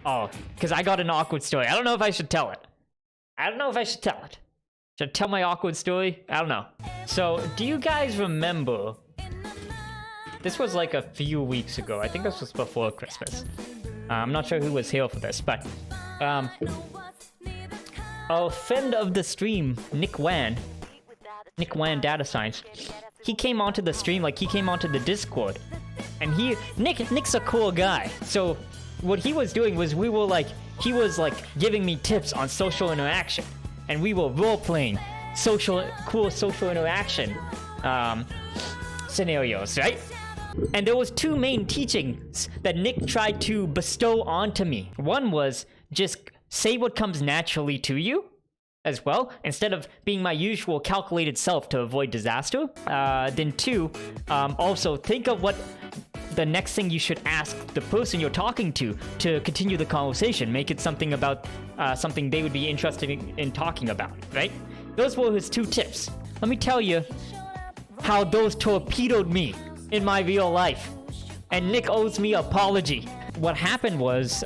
Oh, because I got an awkward story. I don't know if I should tell it. Should I tell my awkward story? I don't know. So, do you guys remember? This was like a few weeks ago. I think this was before Christmas. I'm not sure who was here for this, but a friend of the stream, Nick Wan Data Science, he came onto the stream, like he came onto the Discord, and Nick's a cool guy. So what he was doing was he was giving me tips on social interaction, and we were role-playing cool social interaction scenarios, right? And there was two main teachings that Nick tried to bestow onto me. One was just say what comes naturally to you as well, instead of being my usual calculated self to avoid disaster. Then two, also think of what the next thing you should ask the person you're talking to continue the conversation. Make it something about something they would be interested in talking about, right? Those were his two tips. Let me tell you how those torpedoed me in my real life. And Nick owes me an apology. What happened was,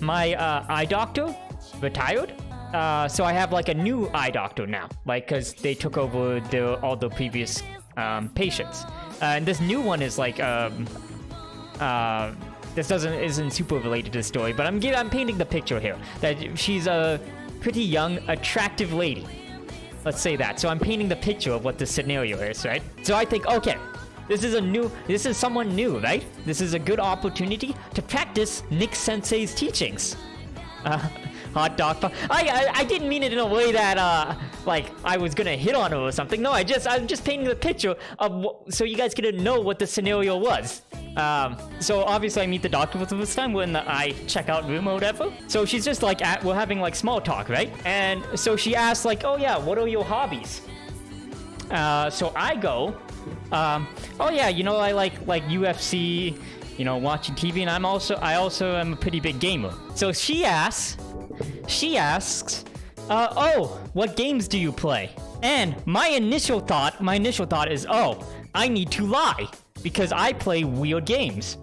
my eye doctor retired. So I have like a new eye doctor now, like, cause they took over all the previous patients. And this new one is like, this isn't super related to the story, but I'm painting the picture here that she's a pretty young, attractive lady. Let's say that. So I'm painting the picture of what the scenario is, right? So I think, okay, this is someone new, right? This is a good opportunity to practice Nick Sensei's teachings. Hot dog. I didn't mean it in a way that like I was gonna hit on her or something. No, I'm just painting the picture of so you guys get to know what the scenario was. So obviously I meet the doctor for the first time. We're in the eye checkout room or whatever. So she's just like we're having like small talk, right? And so she asks like, oh yeah, what are your hobbies? So I go, oh yeah, you know, I like UFC, you know, watching TV, and I also am a pretty big gamer. So she asks, oh, what games do you play? And my initial thought is, oh, I need to lie because I play weird games,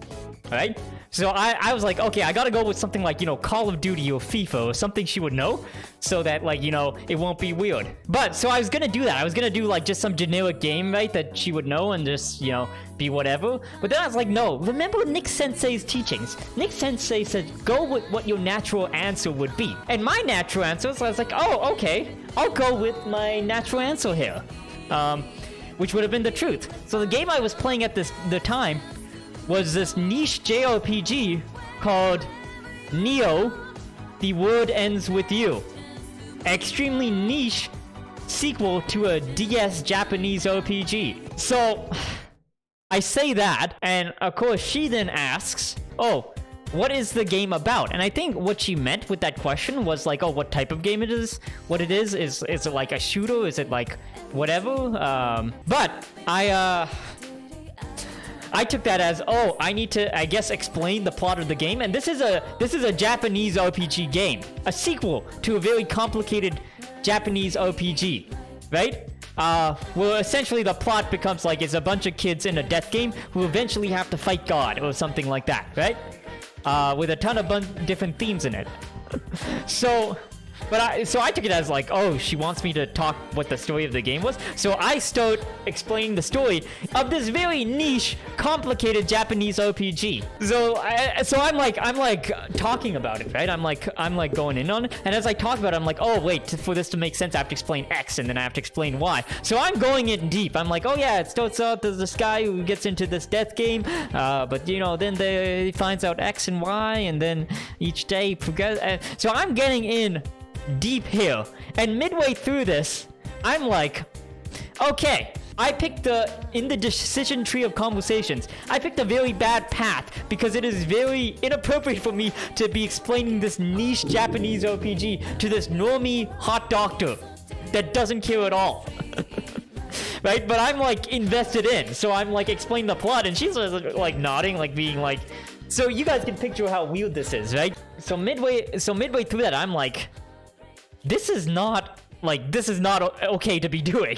right? So I was like, okay, I gotta go with something like, you know, Call of Duty or FIFA or something she would know, so that, like, you know, it won't be weird. But, so I was gonna do that. I was gonna do, like, just some generic game, right, that she would know and just, you know, be whatever. But then I was like, no, remember Nick Sensei's teachings. Nick Sensei said, go with what your natural answer would be. And my natural answer, so I was like, oh, okay, I'll go with my natural answer here. Which would have been the truth. So the game I was playing at the time was this niche JRPG called Neo, The Word Ends With You. Extremely niche sequel to a DS Japanese RPG. So, I say that, and of course she then asks, oh, what is the game about? And I think what she meant with that question was like, oh, what type of game it is? What it is it like a shooter? Is it like whatever? But I took that as, oh, I need to, I guess, explain the plot of the game. And this is a Japanese RPG game, a sequel to a very complicated Japanese RPG, right? Well, essentially the plot becomes like it's a bunch of kids in a death game who eventually have to fight God or something like that, right? With a ton of different themes in it. So I took it as like, oh, she wants me to talk what the story of the game was. So I start explaining the story of this very niche, complicated Japanese RPG. So I'm like talking about it, right? I'm like going in on it. And as I talk about it, I'm like, oh wait, for this to make sense, I have to explain X, and then I have to explain Y. So I'm going in deep. I'm like, oh yeah, it starts out there's this guy who gets into this death game, but you know, then he finds out X and Y, and then each day progress. So I'm getting in deep here, and midway through this, I'm like, okay, I picked in the decision tree of conversations, I picked a very bad path because it is very inappropriate for me to be explaining this niche Japanese RPG to this normie hot doctor that doesn't care at all. Right? But I'm like invested in, so I'm like explaining the plot, and she's like nodding, like being like, so you guys can picture how weird this is, right? So midway through that, I'm like, this is not okay to be doing.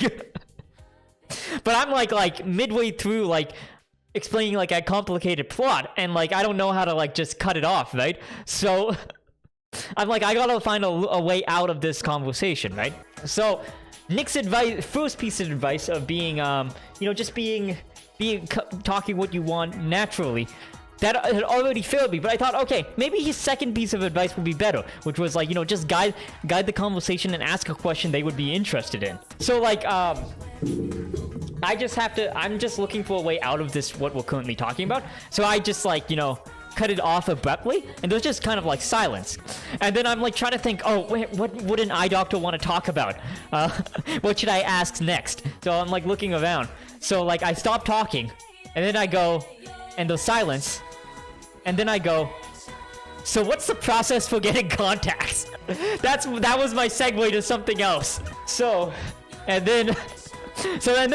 But I'm like midway through, like explaining like a complicated plot, and like I don't know how to like just cut it off, right? So I'm like, I gotta find a way out of this conversation, right? So Nick's advice, first piece of advice of being, you know, just being talking what you want naturally, that had already failed me. But I thought, okay, maybe his second piece of advice would be better, which was like, you know, just guide the conversation and ask a question they would be interested in. So like, I'm just looking for a way out of this, what we're currently talking about. So I just like, you know, cut it off abruptly, and there's just kind of like silence. And then I'm like trying to think, oh, wait, what would an eye doctor want to talk about? What should I ask next? So I'm like looking around. So like I stop talking, and then I go, and there's silence, and then I go, so what's the process for getting contacts? That was my segue to something else. So, and then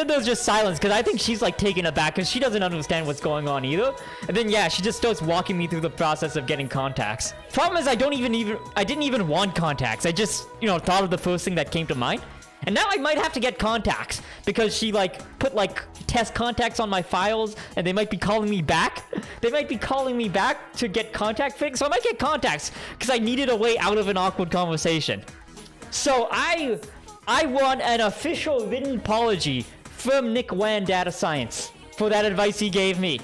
there's just silence, because I think she's like taken aback, because she doesn't understand what's going on either. And then yeah, she just starts walking me through the process of getting contacts. Problem is, I didn't even want contacts. I just, you know, thought of the first thing that came to mind. And now I might have to get contacts, because she like put like test contacts on my files, and they might be calling me back. They might be calling me back to get contact fixed, so I might get contacts, because I needed a way out of an awkward conversation. So I want an official written apology from Nick Wan Data Science for that advice he gave me.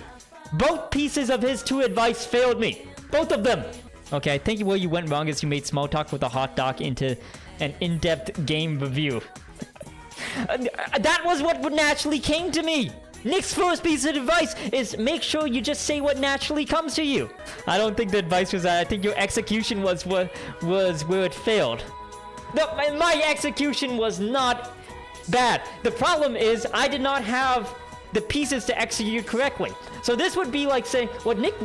Both pieces of his two advice failed me. Both of them. Okay, I think where you went wrong is you made small talk with a hot dog into an in-depth game review. That was what naturally came to me. Nick's first piece of advice is make sure you just say what naturally comes to you. I don't think the advice was that. I think your execution was where it failed. No, my execution was not bad. The problem is I did not have the pieces to execute correctly. So this would be like saying what Nick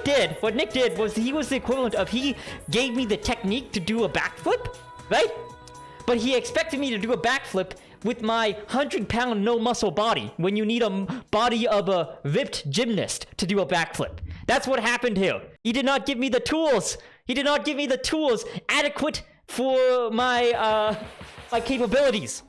did was he was the equivalent of he gave me the technique to do a backflip, right? But he expected me to do a backflip with my 100-pound no muscle body when you need a body of a ripped gymnast to do a backflip. That's what happened here. He did not give me the tools. He did not give me the tools adequate for my my capabilities.